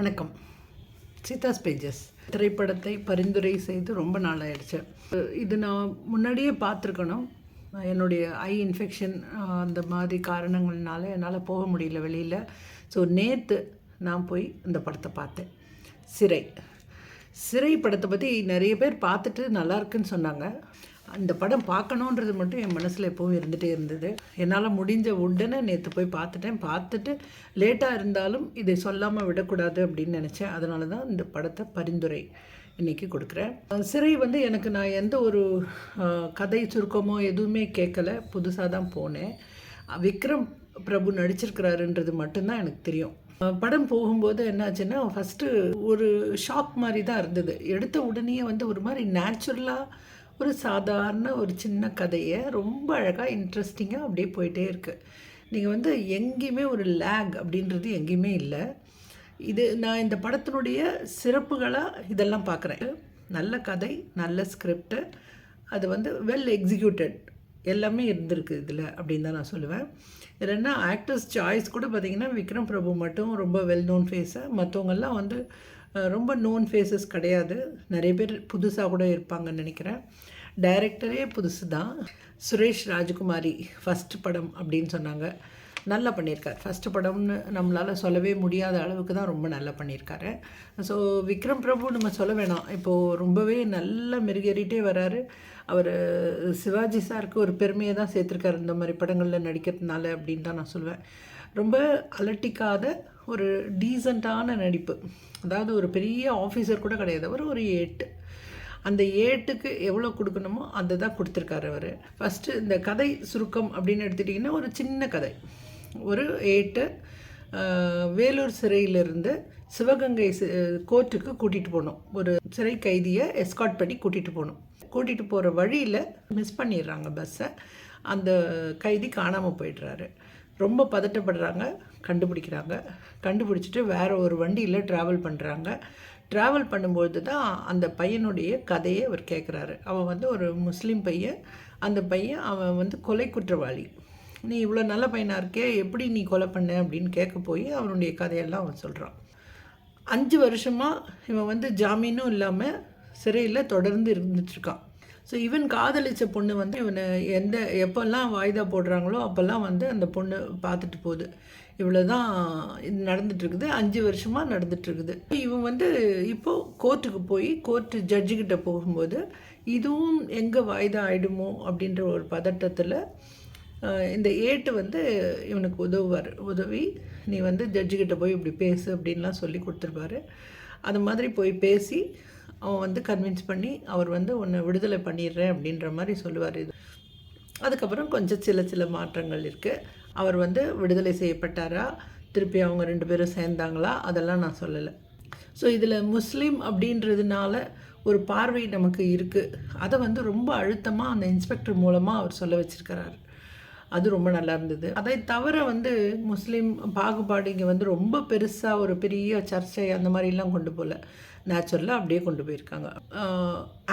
வணக்கம். சீதாஸ் பேஜஸ் திரைப்படத்தை பரிந்துரை செய்து ரொம்ப நாள் ஆயிடுச்சு. இது நான் முன்னாடியே பார்த்துருக்கணும். என்னுடைய ஐ இன்ஃபெக்ஷன் அந்த மாதிரி காரணங்கள்னால என்னால் போக முடியல வெளியில். ஸோ நேற்று நான் போய் இந்த படத்தை பார்த்தேன். சிறை படத்தை பற்றி நிறைய பேர் பார்த்துட்டு நல்லாயிருக்குன்னு சொன்னாங்க. அந்த படம் பார்க்கணுன்றது மட்டும் என் மனசில் எப்போவும் இருந்துகிட்டே இருந்தது. என்னால் முடிஞ்ச உடனே நேற்று போய் பார்த்துட்டு லேட்டாக இருந்தாலும் இதை சொல்லாமல் விடக்கூடாது அப்படின்னு நினச்சேன். அதனால தான் இந்த படத்தை பரிந்துரை இன்றைக்கி கொடுக்குறேன். சிறை எனக்கு நான் எந்த ஒரு கதை சுருக்கமோ எதுவுமே கேட்கல, புதுசாக தான் போனேன். விக்ரம் பிரபு நடிச்சிருக்கிறாருன்றது மட்டும்தான் எனக்கு தெரியும். படம் போகும்போது என்னாச்சுன்னா, ஃபஸ்ட்டு ஒரு ஷாக் மாதிரி தான் இருந்தது. எடுத்த உடனே ஒரு மாதிரி நேச்சுரலாக ஒரு சாதாரண ஒரு சின்ன கதையை ரொம்ப அழகாக இன்ட்ரெஸ்டிங்காக அப்படியே போயிட்டே இருக்குது. நீங்கள் எங்கேயுமே ஒரு லேக் அப்படின்றது எங்கேயுமே இல்லை. இது நான் இந்த படத்தினுடைய சிறப்புகளாக இதெல்லாம் பார்க்குறேன். நல்ல கதை, நல்ல ஸ்கிரிப்டு, அது வெல் எக்ஸிக்யூட்டட் எல்லாமே இருந்திருக்கு இதில் அப்படின்னு தான் நான் சொல்லுவேன். இல்லைன்னா ஆக்டர்ஸ் சாய்ஸ் கூட பார்த்திங்கன்னா விக்ரம் பிரபு மட்டும் ரொம்ப வெல் நோன் ஃபேஸு, மற்றவங்கெல்லாம் ரொம்ப நோன் ஃபேஸஸ் கிடையாது. நிறைய பேர் புதுசாக கூட இருப்பாங்கன்னு நினைக்கிறேன். டைரக்டரே புதுசு தான். சுரேஷ் ராஜகுமாரி ஃபஸ்ட்டு படம் அப்படின்னு சொன்னாங்க. நல்லா பண்ணியிருக்கார். ஃபஸ்ட்டு படம்னு நம்மளால் சொல்லவே முடியாத அளவுக்கு தான் ரொம்ப நல்லா பண்ணியிருக்காரு. ஸோ விக்ரம் பிரபு நம்ம சொல்ல வேணாம், இப்போது ரொம்பவே நல்லா மெருகேறிட்டே வராரு. அவர் சிவாஜி சாருக்கு ஒரு பெருமையை தான் சேர்த்துருக்காரு இந்த மாதிரி படங்களில் நடிக்கிறதுனால அப்படின்னு தான் நான் சொல்லுவேன். ரொம்ப அலட்டிக்காத ஒரு டீசெண்டான நடிப்பு. அதாவது ஒரு பெரிய ஆஃபீஸர் கூட கிடையாது, அவர் ஒரு ஏட்டு. அந்த ஏட்டுக்கு எவ்வளோ கொடுக்கணுமோ அதை தான் கொடுத்துருக்காரு அவர். ஃபஸ்ட்டு இந்த கதை சுருக்கம் அப்படின்னு எடுத்துட்டிங்கன்னா, ஒரு சின்ன கதை. ஒரு ஏட்டு வேலூர் சிறையிலிருந்து சிவகங்கை கோர்ட்டுக்கு கூட்டிகிட்டு போகணும். ஒரு சிறை கைதியை எஸ்கார்ட் பண்ணி கூட்டிகிட்டு போகிற வழியில் மிஸ் பண்ணிடுறாங்க பஸ்ஸை. அந்த கைதி காணாமல் போயிடுறாரு. ரொம்ப பதட்டப்படுறாங்க, கண்டுபிடிச்சிட்டு வேறு ஒரு வண்டியில் ட்ராவல் பண்ணும்பொழுது தான் அந்த பையனுடைய கதையை அவர் கேட்குறாரு. அவன் ஒரு முஸ்லீம் பையன். அந்த பையன் அவன் கொலை குற்றவாளி. நீ இவ்வளோ நல்ல பையனாக இருக்கே, எப்படி நீ கொலை பண்ண அப்படின்னு கேட்க போய் அவனுடைய கதையெல்லாம் அவன் சொல்கிறான். 5 வருஷமாக இவன் ஜாமீனும் இல்லாமல் சிறையில் தொடர்ந்து இருந்துட்டுருக்கான். ஸோ இவன் காதலித்த பொண்ணு இவனை எப்போல்லாம் வாய்தா போடுறாங்களோ அப்போல்லாம் அந்த பொண்ணு பார்த்துட்டு போகுது. இவ்வளோ தான் இது நடந்துகிட்ருக்குது. 5 வருஷமாக நடந்துகிட்ருக்குது. இவன் இப்போது கோர்ட்டுக்கு போய் கோர்ட்டு ஜட்ஜுக்கிட்ட போகும்போது இதுவும் எங்கே வாய்தா ஆகிடுமோ அப்படின்ற ஒரு பதட்டத்தில் இந்த ஏட்டு இவனுக்கு உதவி நீ ஜட்ஜுக்கிட்ட போய் இப்படி பேசு அப்படின்லாம் சொல்லி கொடுத்துருப்பாரு. அது மாதிரி போய் பேசி அவன் கன்வின்ஸ் பண்ணி அவர் உன்னை விடுதலை பண்ணிடுறேன் அப்படின்ற மாதிரி சொல்லுவார். இது அதுக்கப்புறம் கொஞ்சம் சில மாற்றங்கள் இருக்குது. அவர் விடுதலை செய்யப்பட்டாரா, திருப்பி அவங்க 2 பேரும் சேர்ந்தாங்களா, அதெல்லாம் நான் சொல்லலை. ஸோ இதில் முஸ்லீம் அப்படின்றதுனால ஒரு பார்வை நமக்கு இருக்குது. அதை ரொம்ப அழுத்தமாக அந்த இன்ஸ்பெக்டர் மூலமாக அவர் சொல்ல வச்சுருக்கிறார். அது ரொம்ப நல்லா இருந்தது. அதை தவிர முஸ்லீம் பாகுபாடு இங்கே ரொம்ப பெருசாக ஒரு பெரிய சர்ச்சை அந்த மாதிரிலாம் கொண்டு போகல. நேச்சுரலாக அப்படியே கொண்டு போயிருக்காங்க.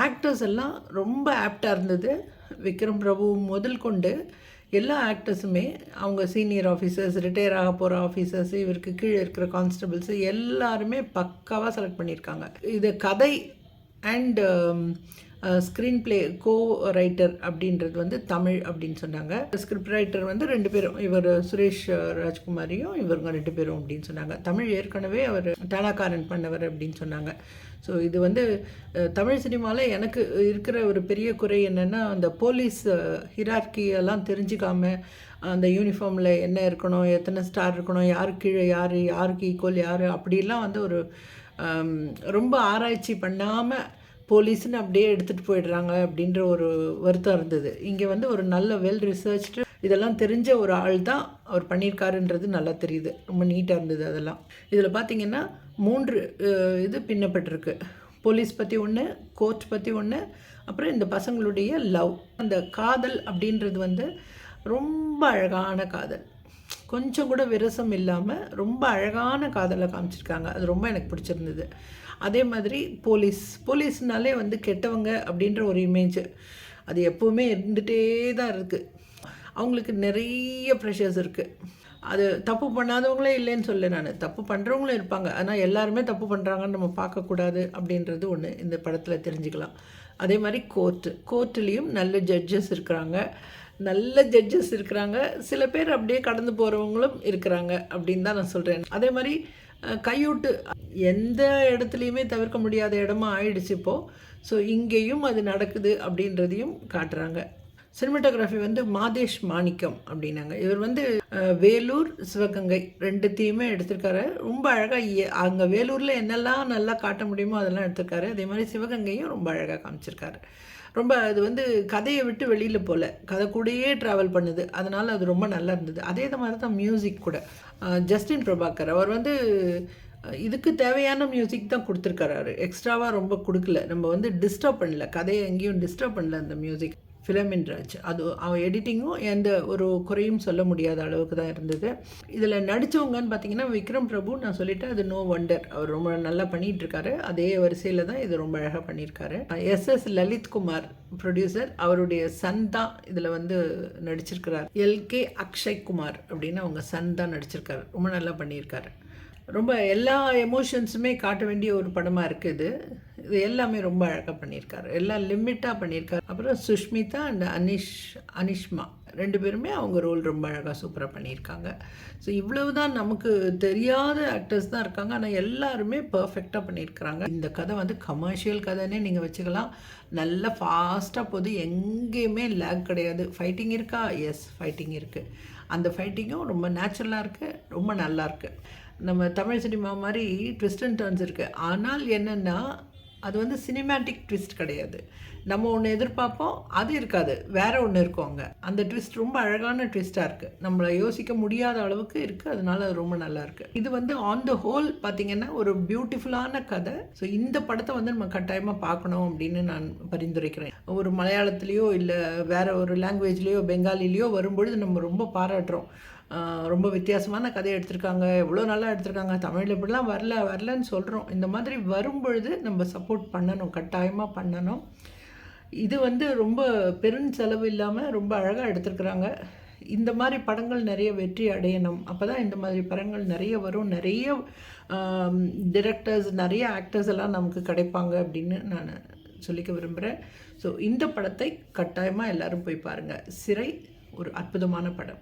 ஆக்டர்ஸ் எல்லாம் ரொம்ப ஆப்டாக இருந்தது. விக்ரம் பிரபு முதல் கொண்டு எல்லா ஆக்டர்ஸுமே அவங்க சீனியர் ஆஃபீஸர்ஸ், ரிட்டையர் ஆக போகிற ஆஃபீஸர்ஸ், இவருக்கு கீழே இருக்கிற கான்ஸ்டபிள்ஸு எல்லாருமே பக்காவாக செலக்ட் பண்ணியிருக்காங்க. இது கதை அண்ட் ஸ்க்ரீன் ப்ளே ரைட்டர் அப்படின்றது தமிழ் அப்படின்னு சொன்னாங்க. ஸ்கிரிப்ட் ரைட்டர் 2 பேரும், இவர் சுரேஷ் ராஜ்குமாரியும் இவங்க 2 பேரும் அப்படின்னு சொன்னாங்க. தமிழ் ஏற்கனவே அவர் டானாக்காரன் பண்ணவர் அப்படின்னு சொன்னாங்க. ஸோ இது தமிழ் சினிமாவில் எனக்கு இருக்கிற ஒரு பெரிய குறை என்னென்னா, அந்த போலீஸ் ஹிரார்கியெல்லாம் தெரிஞ்சிக்காமல் அந்த யூனிஃபார்மில் என்ன இருக்கணும், எத்தனை ஸ்டார் இருக்கணும், யாருக்கு கீழே யாருக்கு ஈக்குவல் யார், அப்படிலாம் ஒரு ரொம்ப ஆராய்ச்சி பண்ணாமல் போலீஸ்னு அப்படியே எடுத்துகிட்டு போயிடுறாங்க அப்படின்ற ஒரு வருத்தம் இருந்தது. இங்கே ஒரு நல்ல வெல் ரிசர்ச்டு இதெல்லாம் தெரிஞ்ச ஒரு ஆள் தான் அவர் பண்ணியிருக்காருன்றது நல்லா தெரியுது. ரொம்ப நீட்டாக இருந்தது அதெல்லாம். இதில் பார்த்திங்கன்னா 3 இது பின்னப்பட்டிருக்கு. போலீஸ் பற்றி ஒன்று, கோர்ட் பற்றி ஒன்று, அப்புறம் இந்த பசங்களுடைய லவ். அந்த காதல் அப்படின்றது ரொம்ப அழகான காதல், கொஞ்சம் கூட விரசம் இல்லாமல் ரொம்ப அழகான காதலை காமிச்சிருக்காங்க. அது ரொம்ப எனக்கு பிடிச்சிருந்தது. அதே மாதிரி போலீஸ்னாலே கெட்டவங்க அப்படின்ற ஒரு இமேஜ் அது எப்போவுமே இருந்துகிட்டே தான் இருக்குது. அவங்களுக்கு நிறைய ப்ரெஷர்ஸ் இருக்குது. அது தப்பு பண்ணாதவங்களே இல்லைன்னு சொல்ல நான், தப்பு பண்ணுறவங்களும் இருப்பாங்க. ஆனால் எல்லாருமே தப்பு பண்ணுறாங்கன்னு நம்ம பார்க்கக்கூடாது அப்படின்றது ஒன்று இந்த படத்தில் தெரிஞ்சுக்கலாம். அதே மாதிரி கோர்ட்டுலேயும் நல்ல ஜட்ஜஸ் இருக்கிறாங்க, சில பேர் அப்படியே கடந்து போகிறவங்களும் இருக்கிறாங்க அப்படின்னு தான் நான் சொல்கிறேன். அதே மாதிரி கையூட்டு எந்த இடத்துலையுமே தவிர்க்க முடியாத இடமா ஆயிடுச்சு இப்போது. ஸோ இங்கேயும் அது நடக்குது அப்படின்றதையும் காட்டுறாங்க. சினிமாட்டோகிராஃபி வந்து மாதேஷ் மாணிக்கம் அப்படின்னாங்க. இவர் வந்து வேலூர், சிவகங்கை ரெண்டுத்தையுமே எடுத்திருக்காரு. ரொம்ப அழகாக அங்கே வேலூரில் என்னெல்லாம் நல்லா காட்ட முடியுமோ அதெல்லாம் எடுத்திருக்காரு. அதே மாதிரி சிவகங்கையும் ரொம்ப அழகாக காமிச்சிருக்காரு. ரொம்ப அது வந்து கதையை விட்டு வெளியில் போகல, கதை கூடயே ட்ராவல் பண்ணுது. அதனால் அது ரொம்ப நல்லா இருந்தது. அதே மாதிரி தான் மியூசிக் கூட. ஜஸ்டின் பிரபாகர் அவர் வந்து இதுக்கு தேவையான மியூசிக் தான் கொடுத்துருக்காரு. எக்ஸ்ட்ராவாக ரொம்ப கொடுக்கல. நம்ம வந்து டிஸ்டர்ப் பண்ணல, கதையை எங்கேயும் டிஸ்டர்ப் பண்ணல அந்த மியூசிக். ஃபிலமின் ராஜ் அது அவன் எடிட்டிங்கும் எந்த ஒரு குறையும் சொல்ல முடியாத அளவுக்கு தான் இருந்தது. இதில் நடித்தவங்கன்னு பார்த்தீங்கன்னா விக்ரம் பிரபு, நான் சொல்லிட்டேன், அது நோ வண்டர், அவர் ரொம்ப நல்லா பண்ணிகிட்ருக்காரு. அதே வரிசையில் தான் இது ரொம்ப அழகாக பண்ணியிருக்காரு. எஸ்எஸ் லலித்குமார் ப்ரொடியூசர், அவருடைய சன் தான் இதில் வந்து நடிச்சிருக்கிறார். எல்கே அக்ஷய் குமார் அப்படின்னு அவங்க சன் தான் நடிச்சிருக்காரு. ரொம்ப நல்லா பண்ணியிருக்காரு. ரொம்ப எல்லா எமோஷன்ஸுமே காட்ட வேண்டிய ஒரு படமாக இருக்குது. இது எல்லாமே ரொம்ப அழகாக பண்ணியிருக்காரு, எல்லாம் லிமிட்டாக பண்ணியிருக்காரு. அப்புறம் சுஷ்மிதா அண்ட் அனிஷ்மா ரெண்டு பேருமே அவங்க ரோல் ரொம்ப அழகாக சூப்பராக பண்ணியிருக்காங்க. ஸோ இவ்வளவு தான், நமக்கு தெரியாத ஆக்டர்ஸ் தான் இருக்காங்க, ஆனால் எல்லாருமே பர்ஃபெக்டாக பண்ணியிருக்கிறாங்க. இந்த கதை வந்து கமர்ஷியல் கதைன்னே நீங்கள் வச்சுக்கலாம். நல்லா ஃபாஸ்ட்டாக போகுது, எங்கேயுமே லேக் கிடையாது. ஃபைட்டிங் இருக்கா? எஸ், ஃபைட்டிங் இருக்குது. அந்த ஃபைட்டிங்கும் ரொம்ப நேச்சுரலாக இருக்குது, ரொம்ப நல்லாயிருக்கு. நம்ம தமிழ் சினிமா மாதிரி ட்விஸ்ட் அண்ட் டர்ன்ஸ் இருக்குது. ஆனால் என்னென்னா அது வந்து சினிமேட்டிக் ட்விஸ்ட் கிடையாது. நம்ம ஒன்று எதிர்பார்ப்போம், அது இருக்காது, வேறு ஒன்று இருக்கும் அங்கே. அந்த ட்விஸ்ட் ரொம்ப அழகான ட்விஸ்ட்டாக இருக்குது, நம்மளை யோசிக்க முடியாத அளவுக்கு இருக்குது. அதனால அது ரொம்ப நல்லாயிருக்கு. இது வந்து ஆன் த ஹோல் பார்த்திங்கன்னா ஒரு பியூட்டிஃபுல்லான கதை. ஸோ இந்த படத்தை வந்து நம்ம கட்டாயமாக பார்க்கணும் அப்படின்னு நான் பரிந்துரைக்கிறேன். ஒரு மலையாளத்துலேயோ இல்லை வேறு ஒரு லாங்குவேஜ்லேயோ பெங்காலிலேயோ வரும்பொழுது நம்ம ரொம்ப பாராட்டுறோம், ரொம்ப வித்தியாசமான கதையை எடுத்திருக்காங்க, எவ்வளோ நல்லா எடுத்திருக்காங்க, தமிழில் இப்படிலாம் வரலன்னு சொல்கிறோம். இந்த மாதிரி வரும்பொழுது நம்ம சப்போர்ட் பண்ணணும், கட்டாயமாக பண்ணணும். இது வந்து ரொம்ப பெருஞ்செலவு இல்லாமல் ரொம்ப அழகாக எடுத்திருக்கிறாங்க. இந்த மாதிரி படங்கள் நிறைய வெற்றி அடையணும், அப்போ தான் இந்த மாதிரி படங்கள் நிறைய வரும், நிறைய டிரெக்டர்ஸ், நிறைய ஆக்டர்ஸ் எல்லாம் நமக்கு கிடைப்பாங்க அப்படின்னு நான் சொல்லிக்க விரும்புகிறேன். ஸோ இந்த படத்தை கட்டாயமாக எல்லோரும் போய் பாருங்கள். சிறை ஒரு அற்புதமான படம்.